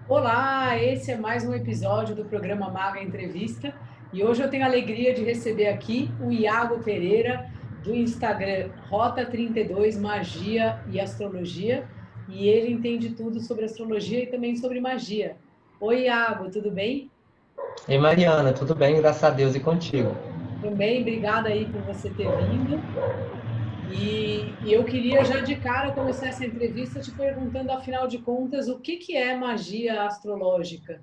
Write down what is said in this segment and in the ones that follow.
Olá, esse é mais um episódio do programa Maga Entrevista e hoje eu tenho a alegria de receber aqui o Iago Pereira do Instagram Rota32 Magia e Astrologia, e ele entende tudo sobre astrologia e também sobre magia. Oi, Iago, tudo bem? Ei, Mariana, tudo bem? Graças a Deus e contigo. Também, obrigada aí por você ter vindo. E eu queria já de cara começar essa entrevista te perguntando, afinal de contas, o que é magia astrológica?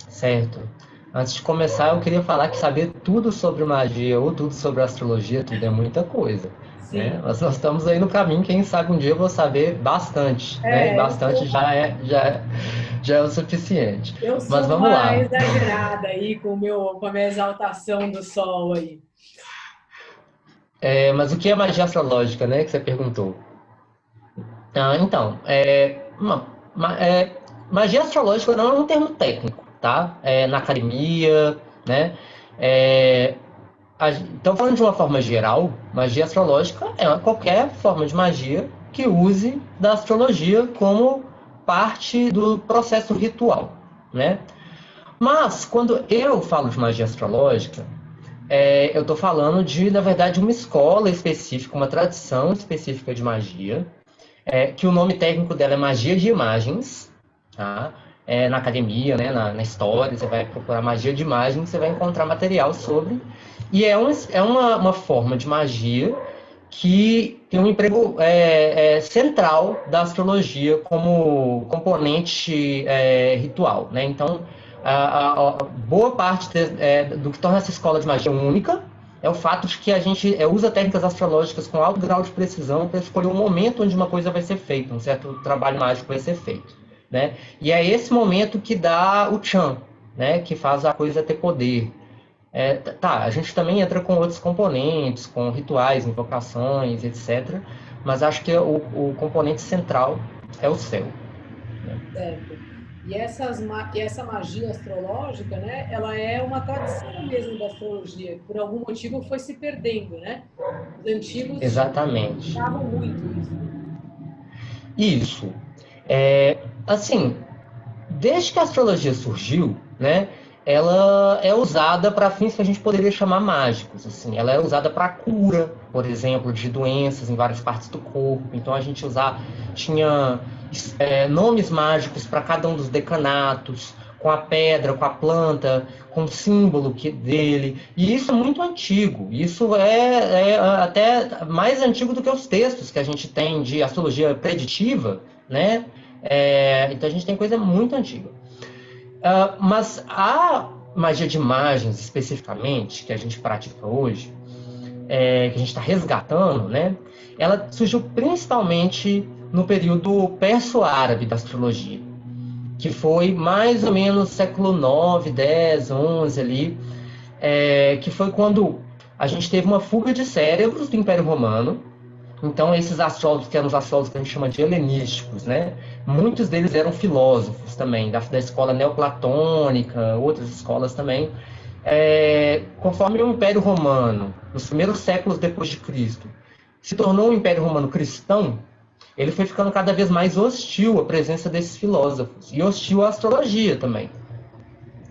Certo. Antes de começar, eu queria falar que saber tudo sobre magia ou tudo sobre astrologia, tudo é muita coisa, né? Sim. Nós estamos aí no caminho, quem sabe um dia eu vou saber bastante, né? E Eu bastante sou já é o suficiente. Eu Mas sou vamos uma lá. exagerada aí com a minha exaltação do sol aí. Mas o que é magia astrológica, né? Que você perguntou. Então, magia astrológica não é um termo técnico, tá? Na academia, né? É, então, falando de uma forma geral, magia astrológica é qualquer forma de magia que use da astrologia como parte do processo ritual, né? Mas, quando eu falo de magia astrológica, eu estou falando de, na verdade, uma escola específica, uma tradição específica de magia, que o nome técnico dela é magia de imagens, tá? Na academia, né, na história, você vai procurar magia de imagens, você vai encontrar material sobre. E é uma forma de magia que tem um emprego central da astrologia como componente ritual, né? Então, a boa parte do que torna essa escola de magia única é o fato de que a gente usa técnicas astrológicas com alto grau de precisão para escolher o momento onde uma coisa vai ser feita, um certo trabalho mágico vai ser feito, né? E é esse momento que dá o Chan, né? Que faz a coisa ter poder. A gente também entra com outros componentes, com rituais, invocações, etc. Mas acho que o componente central é o céu. Certo. E essa magia astrológica, né, ela é uma tradição mesmo da astrologia, que por algum motivo foi se perdendo, né? Os antigos Exatamente. usavam muito isso. Isso. É, assim, desde que a astrologia surgiu, né, ela é usada para fins que a gente poderia chamar mágicos. Assim, ela é usada para cura, por exemplo, de doenças em várias partes do corpo. Então tinha nomes mágicos para cada um dos decanatos, com a pedra, com a planta, com o símbolo dele. E isso é muito antigo. Isso é até mais antigo do que os textos que a gente tem de astrologia preditiva, né? Então a gente tem coisa muito antiga. Mas a magia de imagens, especificamente, que a gente pratica hoje, que a gente está resgatando, né? Ela surgiu principalmente no período perso-árabe da astrologia, que foi mais ou menos século 9, 10, 11 ali, que foi quando a gente teve uma fuga de cérebros do Império Romano. Então, esses astrólogos, que eram os astrólogos que a gente chama de helenísticos, né? Muitos deles eram filósofos também, da escola neoplatônica, outras escolas também. Conforme o Império Romano, nos primeiros séculos depois de Cristo, se tornou um Império Romano cristão, ele foi ficando cada vez mais hostil à presença desses filósofos e hostil à astrologia também.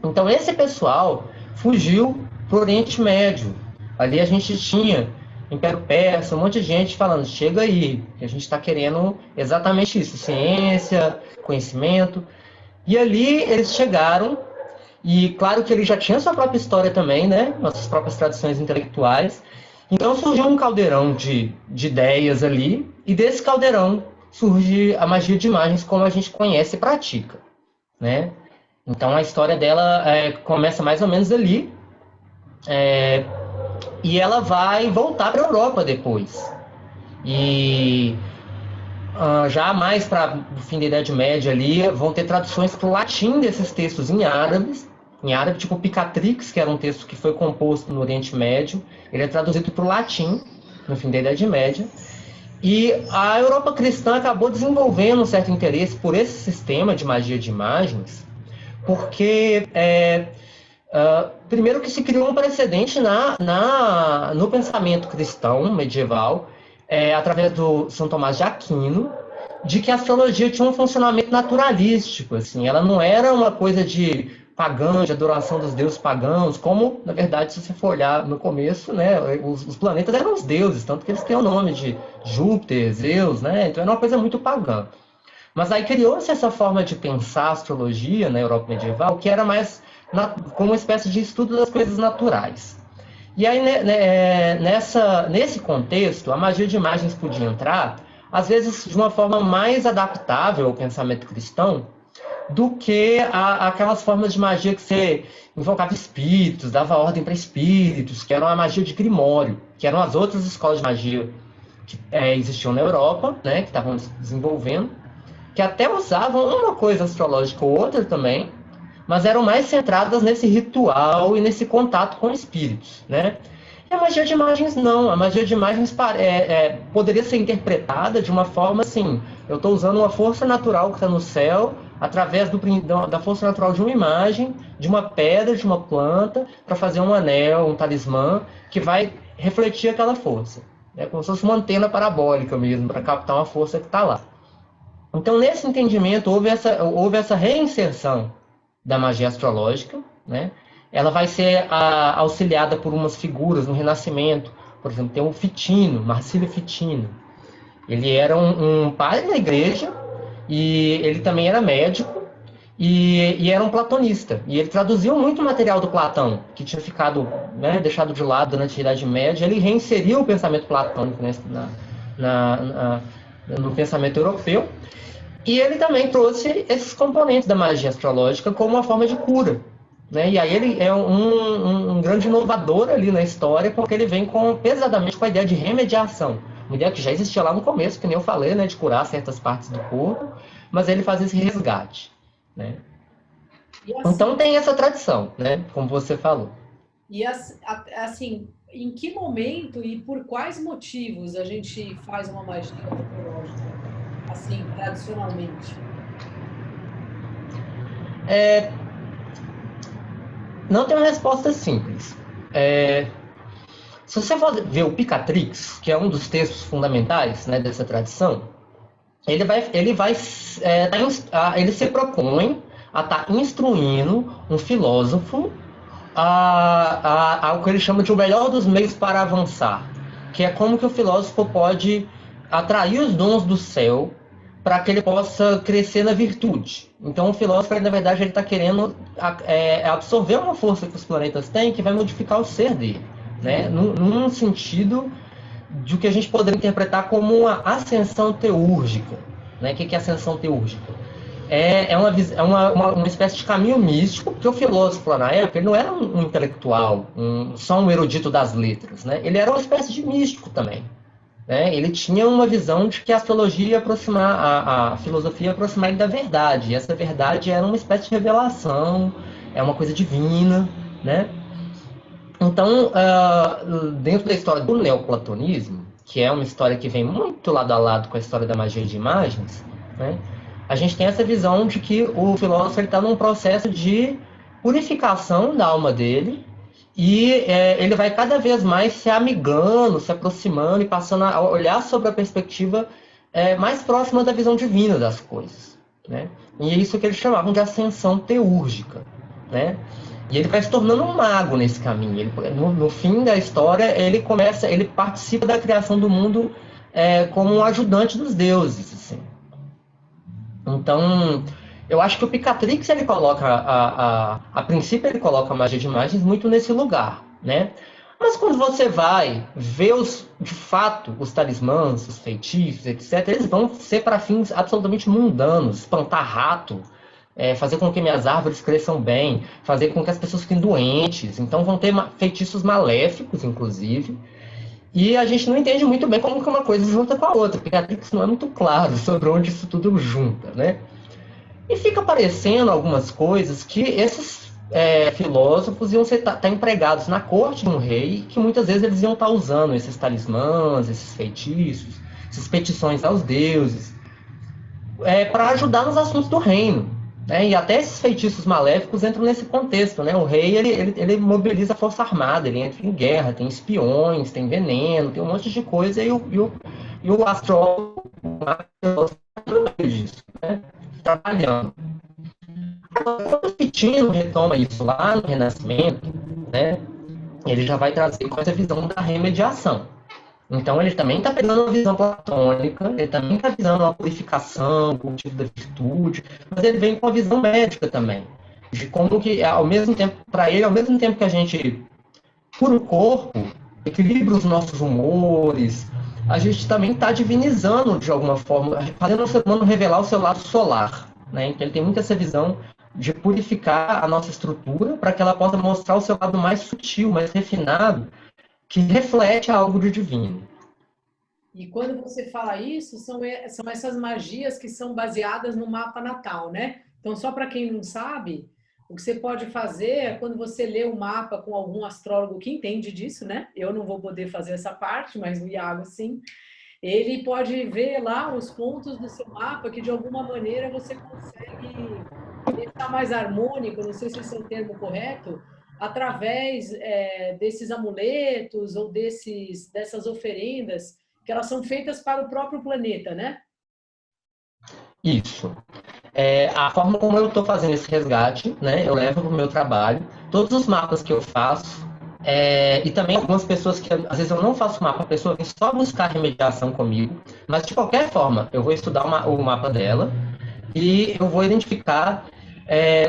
Então, esse pessoal fugiu para o Oriente Médio. Ali a gente tinha Império Persa, um monte de gente falando: chega aí, que a gente está querendo exatamente isso: ciência, conhecimento. E ali eles chegaram, e claro que ele já tinha sua própria história também, né? Nossas próprias tradições intelectuais. Então surgiu um caldeirão de ideias ali, e desse caldeirão surge a magia de imagens como a gente conhece e pratica, né? Então a história dela começa mais ou menos ali, e ela vai voltar para a Europa depois. E já mais para o fim da Idade Média ali, vão ter traduções para o latim desses textos em árabe, tipo o Picatrix, que era um texto que foi composto no Oriente Médio, ele é traduzido para o latim no fim da Idade Média. E a Europa cristã acabou desenvolvendo um certo interesse por esse sistema de magia de imagens, porque primeiro que se criou um precedente no pensamento cristão medieval, através do São Tomás de Aquino, de que a astrologia tinha um funcionamento naturalístico, assim, ela não era uma coisa de pagã, de adoração dos deuses pagãos, como, na verdade, se você for olhar no começo, né, os planetas eram os deuses, tanto que eles têm o nome de Júpiter, Zeus, né, então era uma coisa muito pagã. Mas aí criou-se essa forma de pensar a astrologia na Europa medieval, que era mais como uma espécie de estudo das coisas naturais. E aí, nesse contexto, a magia de imagens podia entrar, às vezes de uma forma mais adaptável ao pensamento cristão, do que aquelas formas de magia que você invocava espíritos, dava ordem para espíritos, que eram a magia de Grimório, que eram as outras escolas de magia que existiam na Europa, né, que estavam desenvolvendo, que até usavam uma coisa astrológica ou outra também, mas eram mais centradas nesse ritual e nesse contato com espíritos, né? E a magia de imagens não. A magia de imagens poderia ser interpretada de uma forma assim: eu estou usando uma força natural que está no céu, através da força natural de uma imagem, de uma pedra, de uma planta, para fazer um anel, um talismã, que vai refletir aquela força. É como se fosse uma antena parabólica mesmo, para captar uma força que está lá. Então, nesse entendimento, houve essa reinserção da magia astrológica, né? Ela vai ser auxiliada por umas figuras no Renascimento. Por exemplo, tem o Fitino, Marcílio Fitino. Ele era um padre da igreja e ele também era médico e era um platonista. E ele traduziu muito material do Platão, que tinha ficado, né, deixado de lado durante a Idade Média. Ele reinseriu o pensamento platônico, né, no pensamento europeu. E ele também trouxe esses componentes da magia astrológica como uma forma de cura, né? E aí ele é um grande inovador ali na história, porque ele vem pesadamente com a ideia de remediação. Uma ideia que já existia lá no começo, que nem eu falei, né, de curar certas partes do corpo, mas ele faz esse resgate, né? Então tem essa tradição, né, como você falou. E assim, em que momento e por quais motivos a gente faz uma magia astrológica? Assim, tradicionalmente? Não tem uma resposta simples. Se você for ver o Picatrix, que é um dos textos fundamentais, né, dessa tradição, ele se propõe a estar instruindo um filósofo ao que ele chama de o melhor dos meios para avançar, que é como que o filósofo pode atrair os dons do céu para que ele possa crescer na virtude. Então o filósofo, na verdade, ele está querendo absorver uma força que os planetas têm que vai modificar o ser dele, né? Num sentido de o que a gente poderia interpretar como uma ascensão teúrgica, né? O que é ascensão teúrgica? É uma espécie de caminho místico, porque o filósofo lá na época ele não era um intelectual, só um erudito das letras, né? Ele era uma espécie de místico também. Né? Ele tinha uma visão de que a astrologia ia aproximar, a filosofia ia aproximar ele da verdade, e essa verdade era uma espécie de revelação, é uma coisa divina, né? Então, dentro da história do neoplatonismo, que é uma história que vem muito lado a lado com a história da magia de imagens, né? A gente tem essa visão de que o filósofo está num processo de purificação da alma dele, e ele vai cada vez mais se amigando, se aproximando e passando a olhar sobre a perspectiva mais próxima da visão divina das coisas, né? E é isso que eles chamavam de ascensão teúrgica, né? E ele vai se tornando um mago nesse caminho. No fim da história, ele participa da criação do mundo como um ajudante dos deuses, assim. Então, eu acho que o Picatrix, ele coloca, a princípio, ele coloca a magia de imagens muito nesse lugar, né? Mas quando você vai ver, de fato, os talismãs, os feitiços, etc., eles vão ser para fins absolutamente mundanos, espantar rato, fazer com que minhas árvores cresçam bem, fazer com que as pessoas fiquem doentes. Então vão ter feitiços maléficos, inclusive, e a gente não entende muito bem como que uma coisa junta com a outra. O Picatrix não é muito claro sobre onde isso tudo junta, né? E fica parecendo algumas coisas que esses filósofos iam estar empregados na corte de um rei, que muitas vezes eles iam estar usando esses talismãs, esses feitiços, essas petições aos deuses, para ajudar nos assuntos do reino. Né? E até esses feitiços maléficos entram nesse contexto. Né? O rei ele mobiliza a força armada, ele entra em guerra, tem espiões, tem veneno, tem um monte de coisa, e o astrólogo no meio disso, né? Trabalhando. Agora, quando o Pitino retoma isso lá no Renascimento, né? Ele já vai trazer com essa visão da remediação. Então ele também está pegando uma visão platônica, ele também está visando a purificação, o cultivo da virtude, mas ele vem com a visão médica também, de como que, ao mesmo tempo, para ele, ao mesmo tempo que a gente cura o corpo, equilibra os nossos humores, a gente também está divinizando de alguma forma, fazendo o ser humano revelar o seu lado solar, né? Então ele tem muito essa visão de purificar a nossa estrutura para que ela possa mostrar o seu lado mais sutil, mais refinado, que reflete algo de divino. E quando você fala isso, são essas magias que são baseadas no mapa natal, né? Então, só para quem não sabe, o que você pode fazer é quando você lê o mapa com algum astrólogo que entende disso, né? Eu não vou poder fazer essa parte, mas o Iago sim. Ele pode ver lá os pontos do seu mapa que de alguma maneira você consegue deixar mais harmônico, não sei se esse é o termo correto, através desses amuletos ou dessas oferendas que elas são feitas para o próprio planeta, né? Isso. A forma como eu estou fazendo esse resgate, né? Eu levo para o meu trabalho todos os mapas que eu faço, e também algumas pessoas que às vezes eu não faço mapa, a pessoa vem só buscar remediação comigo, mas de qualquer forma eu vou estudar o mapa dela e eu vou identificar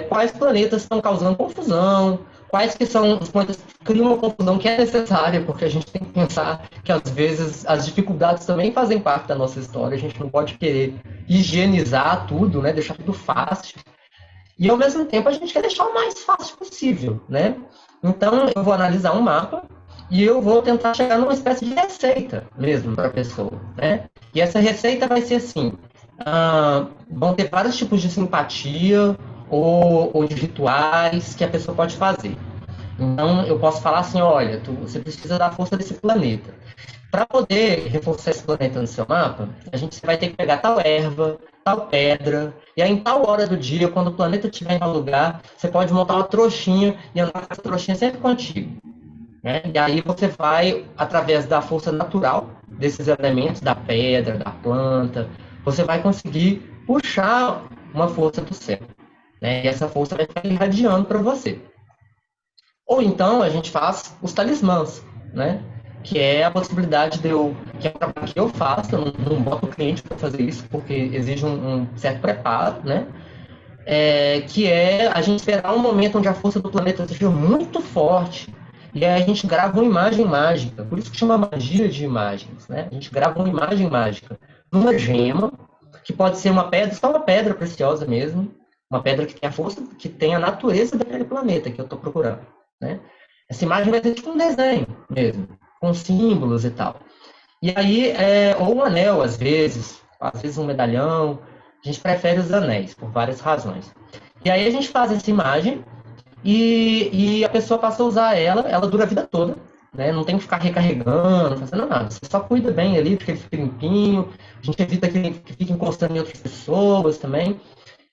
quais planetas estão causando confusão, quais que são os planetas que criam uma confusão que é necessária, porque a gente tem que pensar que às vezes as dificuldades também fazem parte da nossa história, a gente não pode querer higienizar tudo, né, deixar tudo fácil, e ao mesmo tempo a gente quer deixar o mais fácil possível, né? Então eu vou analisar um mapa e eu vou tentar chegar numa espécie de receita mesmo para a pessoa, né? E essa receita vai ser assim, vão ter vários tipos de simpatia ou de rituais que a pessoa pode fazer. Então eu posso falar assim, olha, você precisa da força desse planeta. Para poder reforçar esse planeta no seu mapa, você vai ter que pegar tal erva, tal pedra, e aí em tal hora do dia, quando o planeta estiver em tal lugar, você pode montar uma trouxinha e andar com essa trouxinha sempre contigo. Né? E aí você vai, através da força natural desses elementos, da pedra, da planta, você vai conseguir puxar uma força do céu. Né? E essa força vai ficar irradiando para você. Ou então a gente faz os talismãs, né? Que é a possibilidade que é um trabalho que eu faço, eu não boto o cliente para fazer isso, porque exige um certo preparo, né? Que é a gente esperar um momento onde a força do planeta esteja muito forte, e aí a gente grava uma imagem mágica, por isso que chama magia de imagens, né? A gente grava uma imagem mágica numa gema, que pode ser uma pedra, só uma pedra preciosa mesmo, uma pedra que tem a força, que tem a natureza daquele planeta que eu estou procurando, né? Essa imagem vai ser tipo um desenho mesmo, com símbolos e tal. E aí, ou um anel, às vezes um medalhão, a gente prefere os anéis, por várias razões. E aí a gente faz essa imagem e a pessoa passa a usar ela dura a vida toda, né? Não tem que ficar recarregando, fazendo nada. Você só cuida bem ali, porque ele fica limpinho, a gente evita que ele fique encostando em outras pessoas também.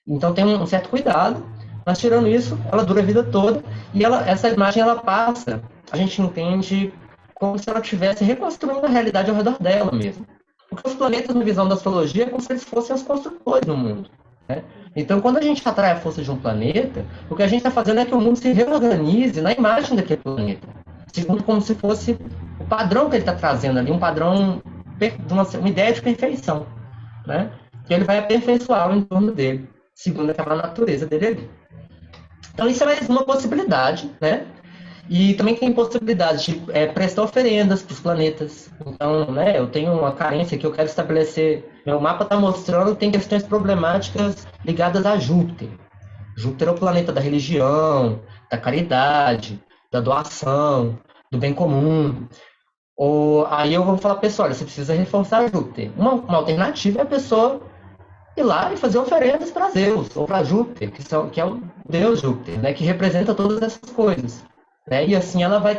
Então tem um certo cuidado, mas tirando isso, ela dura a vida toda e essa imagem ela passa, a gente entende como se ela estivesse reconstruindo a realidade ao redor dela mesmo. Porque os planetas, na visão da astrologia, é como se eles fossem os construtores do mundo. Né? Então, quando a gente atrai a força de um planeta, o que a gente está fazendo é que o mundo se reorganize na imagem daquele planeta, segundo como se fosse o padrão que ele está trazendo ali, um padrão de uma ideia de perfeição, né? Que ele vai aperfeiçoar o entorno dele, segundo aquela natureza dele ali. Então, isso é mais uma possibilidade, né? E também tem possibilidade de prestar oferendas para os planetas. Então, né, eu tenho uma carência que eu quero estabelecer. Meu mapa está mostrando que tem questões problemáticas ligadas a Júpiter. Júpiter é o planeta da religião, da caridade, da doação, do bem comum. Aí eu vou falar para a pessoa, olha, você precisa reforçar Júpiter. Uma alternativa é a pessoa ir lá e fazer oferendas para Zeus ou para Júpiter, que é o deus Júpiter, né, que representa todas essas coisas. Né? E assim ela vai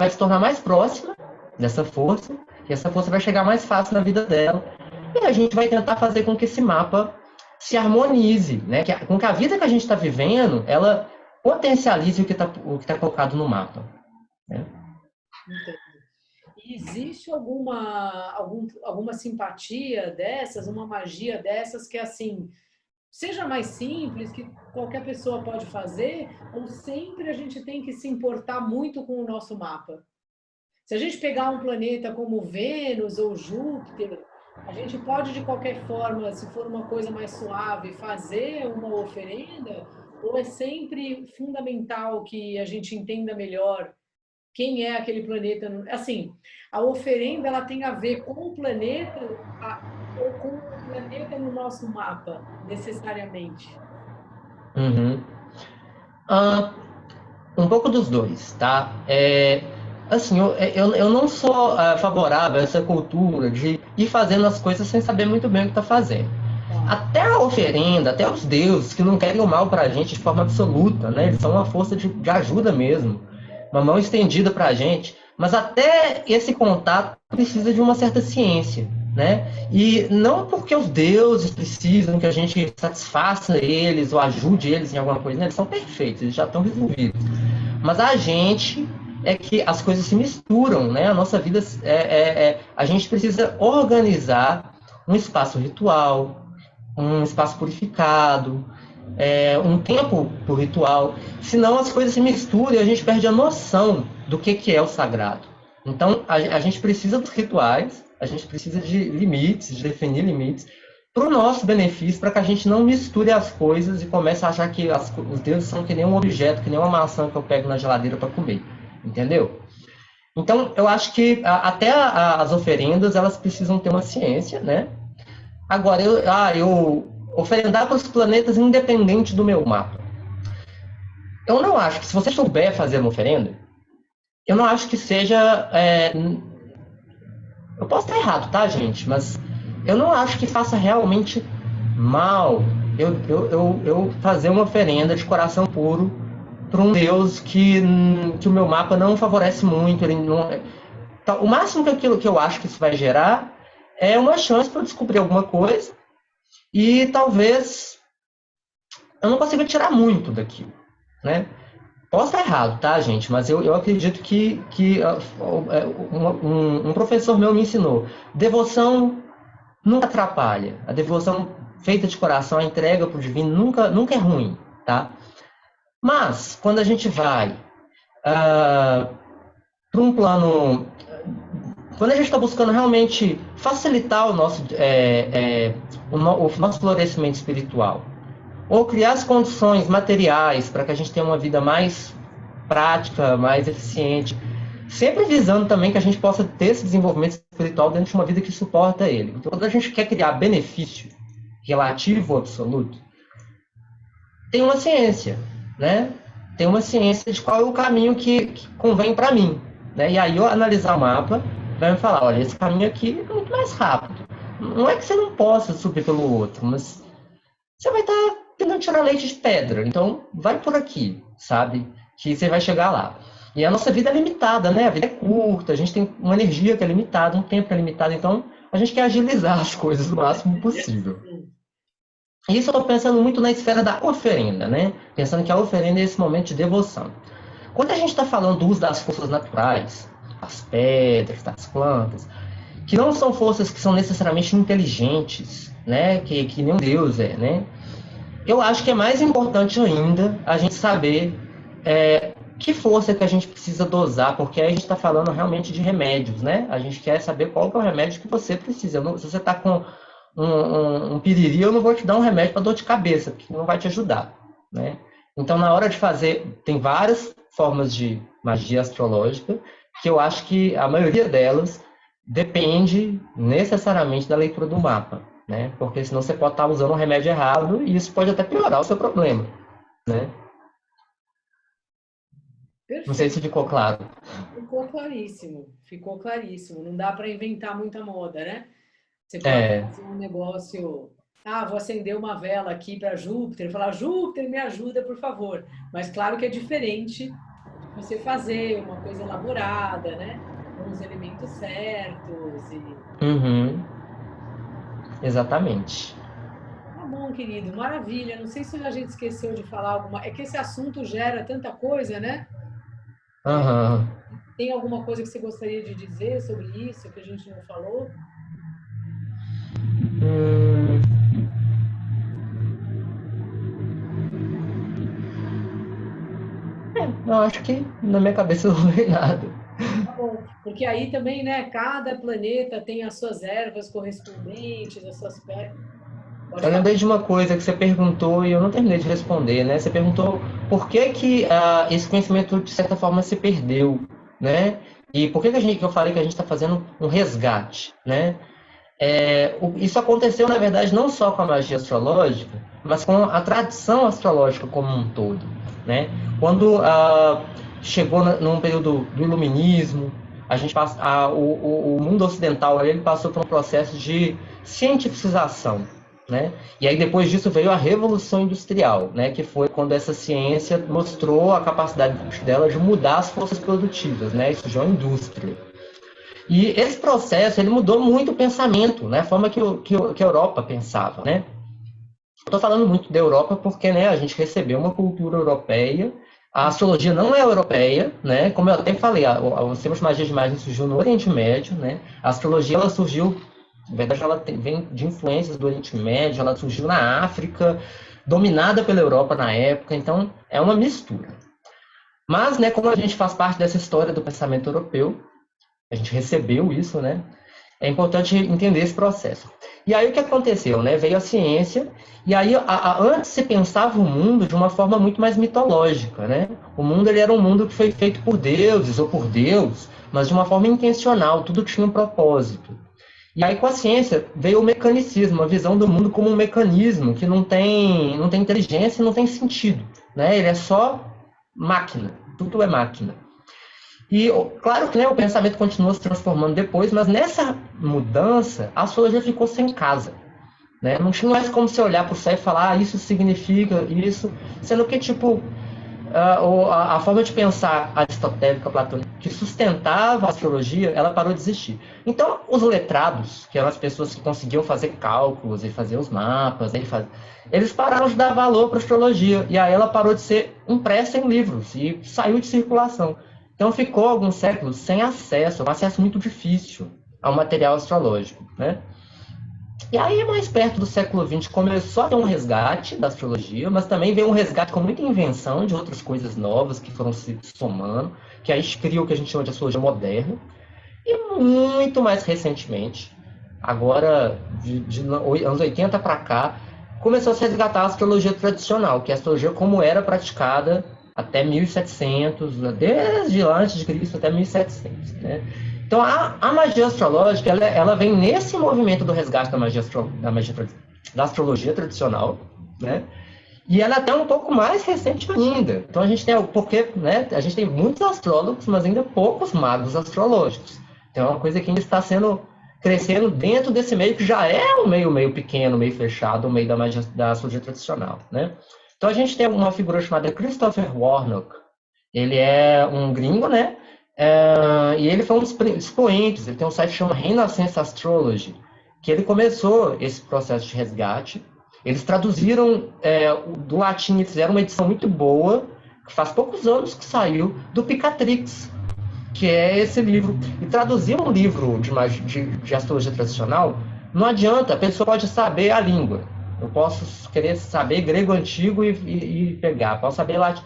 se tornar mais próxima dessa força, e essa força vai chegar mais fácil na vida dela. E a gente vai tentar fazer com que esse mapa se harmonize, né? Com que a vida que a gente está vivendo, ela potencialize o que tá colocado no mapa. Né? existe alguma simpatia dessas, uma magia dessas que, assim, seja mais simples, que qualquer pessoa pode fazer, ou sempre a gente tem que se importar muito com o nosso mapa? Se a gente pegar um planeta como Vênus ou Júpiter, a gente pode, de qualquer forma, se for uma coisa mais suave, fazer uma oferenda, ou é sempre fundamental que a gente entenda melhor quem é aquele planeta? Assim, a oferenda ela tem a ver com o planeta ou com o planeta no nosso mapa, necessariamente? Uhum. Ah, um pouco dos dois, tá? Assim, eu não sou favorável a essa cultura de ir fazendo as coisas sem saber muito bem o que está fazendo. Tá. Até a oferenda, até os deuses que não querem o mal para a gente de forma absoluta, né? Eles são uma força de ajuda mesmo, uma mão estendida para a gente. Mas até esse contato precisa de uma certa ciência, né? E não porque os deuses precisam que a gente satisfaça eles ou ajude eles em alguma coisa, né? Eles são perfeitos, eles já estão resolvidos. Mas a gente é que as coisas se misturam, né? A nossa vida a gente precisa organizar um espaço ritual, um espaço purificado, um tempo para o ritual. Senão as coisas se misturam e a gente perde a noção do que é o sagrado. Então a gente precisa dos rituais, a gente precisa de limites, de definir limites para o nosso benefício, para que a gente não misture as coisas e comece a achar que os deuses são que nem um objeto, que nem uma maçã que eu pego na geladeira para comer. Entendeu? Então, eu acho que até as oferendas, elas precisam ter uma ciência, né? Agora, eu oferendar para os planetas independente do meu mapa. Eu não acho que, se você souber fazer uma oferenda, eu não acho que seja. Eu posso estar errado, tá, gente? Mas eu não acho que faça realmente mal eu fazer uma oferenda de coração puro para um Deus que o meu mapa não favorece muito. Ele não, o máximo que aquilo que eu acho que isso vai gerar é uma chance para eu descobrir alguma coisa e talvez eu não consiga tirar muito daquilo, né? Posso estar errado, tá, gente? Mas eu acredito que um professor meu me ensinou. Devoção nunca atrapalha. A devoção feita de coração, a entrega para o divino, nunca é ruim, tá? Mas, quando a gente vai para um plano. Quando a gente está buscando realmente facilitar o nosso florescimento espiritual, ou criar as condições materiais para que a gente tenha uma vida mais prática, mais eficiente, sempre visando também que a gente possa ter esse desenvolvimento espiritual dentro de uma vida que suporta ele. Então, quando a gente quer criar benefício relativo ou absoluto, tem uma ciência, né? Tem uma ciência de qual é o caminho que convém para mim, né? E aí eu analisar o mapa, vai me falar, olha, esse caminho aqui é muito mais rápido. Não é que você não possa subir pelo outro, mas você vai estar tentando tirar leite de pedra. Então, vai por aqui, sabe? Que você vai chegar lá. E a nossa vida é limitada, né? A vida é curta, a gente tem uma energia que é limitada, um tempo que é limitado. Então, a gente quer agilizar as coisas o máximo possível. Isso eu estou pensando muito na esfera da oferenda, né? Pensando que a oferenda é esse momento de devoção. Quando a gente está falando do uso das forças naturais, das pedras, das plantas, que não são forças que são necessariamente inteligentes, né? Que nem um Deus é, né? Eu acho que é mais importante ainda a gente saber que força que a gente precisa dosar, porque aí a gente está falando realmente de remédios, né? A gente quer saber qual que é o remédio que você precisa. Se você está com um piriri, eu não vou te dar um remédio para dor de cabeça, porque não vai te ajudar, né? Então, na hora de fazer, tem várias formas de magia astrológica, que eu acho que a maioria delas depende necessariamente da leitura do mapa, né? Porque senão você pode estar usando um remédio errado e isso pode até piorar o seu problema, né? Não sei se Perfeito. ficou claro. Ficou claríssimo. Ficou claríssimo. Não dá para inventar muita moda, né? Você pode É, fazer um negócio. Ah, vou acender uma vela aqui para Júpiter, falar, Júpiter, me ajuda, por favor. Mas claro que é diferente de você fazer uma coisa elaborada, né? Com os elementos certos. uhum, exatamente. Tá bom, querido, maravilha. Não sei se a gente esqueceu de falar alguma. É que esse assunto gera tanta coisa, né? Aham. Tem alguma coisa que você gostaria de dizer sobre isso que a gente não falou? Hum, eu acho que na minha cabeça não veio nada. Tá bom, porque aí também, né, cada planeta tem as suas ervas correspondentes, as suas Pode Eu falar. lembrei de uma coisa que você perguntou e eu não terminei de responder, né? Você perguntou por que que esse conhecimento, de certa forma, se perdeu, né? E por que que eu falei que a gente está fazendo um resgate, né? Isso aconteceu, na verdade, não só com a magia astrológica, mas com a tradição astrológica como um todo, né? Quando chegou num período do iluminismo, o mundo ocidental ele passou por um processo de cientificização, né? E aí depois disso veio a Revolução Industrial, né? Que foi quando essa ciência mostrou a capacidade dela de mudar as forças produtivas, né? Isso já é uma indústria. E esse processo ele mudou muito o pensamento, né? A forma que a Europa pensava, né? Estou falando muito da Europa porque, né, a gente recebeu uma cultura europeia. A astrologia não é europeia, né? Como eu até falei, o sistema de magia de imagem surgiu no Oriente Médio, né? A astrologia ela surgiu, na verdade, vem de influências do Oriente Médio, ela surgiu na África, dominada pela Europa na época, então é uma mistura. Mas, né, como a gente faz parte dessa história do pensamento europeu, a gente recebeu isso, né? É importante entender esse processo. E aí o que aconteceu, né? Veio a ciência e aí antes se pensava o mundo de uma forma muito mais mitológica, né? O mundo ele era um mundo que foi feito por deuses ou por Deus, mas de uma forma intencional, tudo tinha um propósito. E aí com a ciência veio o mecanicismo, a visão do mundo como um mecanismo que não tem inteligência e não tem sentido, né? Ele é só máquina, tudo é máquina. E claro que, né, o pensamento continuou se transformando depois, mas nessa mudança a astrologia ficou sem casa. Né? Não tinha mais como você olhar para o céu e falar isso significa isso, sendo que tipo a forma de pensar aristotélica, platônica, que sustentava a astrologia, ela parou de existir. Então, os letrados, que eram as pessoas que conseguiam fazer cálculos e fazer os mapas, eles pararam de dar valor para a astrologia, e aí ela parou de ser impressa em livros e saiu de circulação. Então, ficou alguns séculos sem acesso, um acesso muito difícil ao material astrológico, né? E aí, mais perto do século XX, começou a ter um resgate da astrologia, mas também veio um resgate com muita invenção de outras coisas novas que foram se somando, que aí cria o que a gente chama de astrologia moderna. E muito mais recentemente, agora de anos 80 para cá, começou a se resgatar a astrologia tradicional, que é a astrologia como era praticada até 1700, desde antes de Cristo até 1700, né? Então, a magia astrológica, ela vem nesse movimento do resgate da astrologia tradicional, né? E ela é até um pouco mais recente ainda. Então, a gente tem, porque, né, a gente tem muitos astrólogos, mas ainda poucos magos astrológicos. Então, é uma coisa que ainda está crescendo dentro desse meio que já é um meio pequeno, meio fechado, o meio da astrologia tradicional, né? Então, a gente tem uma figura chamada Christopher Warnock. Ele é um gringo, né? E ele foi um dos expoentes. Ele tem um site que chama Renaissance Astrology, que ele começou esse processo de resgate. Eles traduziram do latim e fizeram uma edição muito boa, que faz poucos anos que saiu, do Picatrix, que é esse livro. E traduzir um livro de astrologia tradicional, não adianta, a pessoa pode saber a língua. Eu posso querer saber grego antigo e pegar, posso saber latim.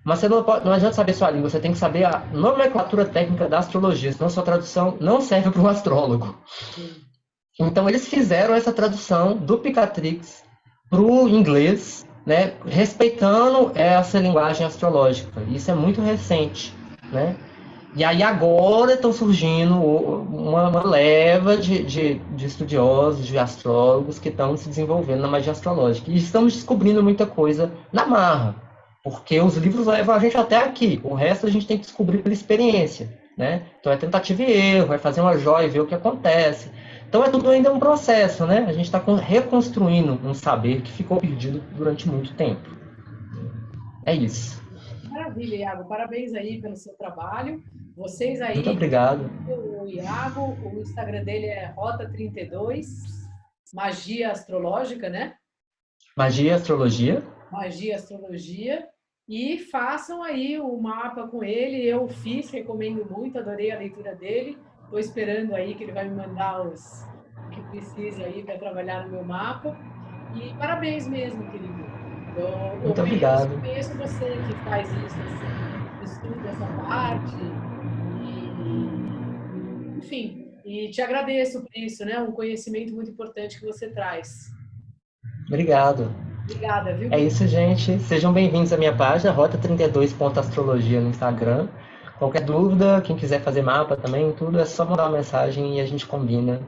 Mas não adianta saber sua língua, você tem que saber a nomenclatura técnica da astrologia, senão sua tradução não serve para um astrólogo. Então eles fizeram essa tradução do Picatrix para o inglês, né, respeitando essa linguagem astrológica. Isso é muito recente, né? E aí agora estão surgindo uma leva de estudiosos, de astrólogos que estão se desenvolvendo na magia astrológica. E estamos descobrindo muita coisa na marra, porque os livros levam a gente até aqui. O resto a gente tem que descobrir pela experiência, né? Então é tentativa e erro, é fazer uma joia e ver o que acontece. Então é tudo ainda um processo, né? A gente está reconstruindo um saber que ficou perdido durante muito tempo. É isso. Maravilha, Iago. Parabéns aí pelo seu trabalho. Vocês Muito aí, obrigado. o Iago, o Instagram dele é Rota32, Magia Astrológica, né? Magia e astrologia. Magia Astrologia. e façam aí o mapa com ele. Eu fiz, recomendo muito, adorei a leitura dele. Estou esperando aí que ele vai me mandar o que precisa aí para trabalhar no meu mapa. E parabéns mesmo, querido. Eu Muito conheço, obrigado. conheço você que faz isso, assim, estuda essa parte. E, enfim, e te agradeço por isso, né? Um conhecimento muito importante que você traz. Obrigado. Obrigada, viu, É querido? isso, gente. Sejam bem-vindos à minha página, rota32.astrologia no Instagram. Qualquer dúvida, quem quiser fazer mapa também, tudo, é só mandar uma mensagem e a gente combina.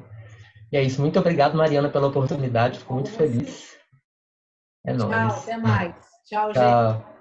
E é isso. Muito obrigado, Mariana, pela oportunidade. Fico muito Obrigada a você. feliz. É Tchau, nóis. até mais. Tchau, gente. Tchau.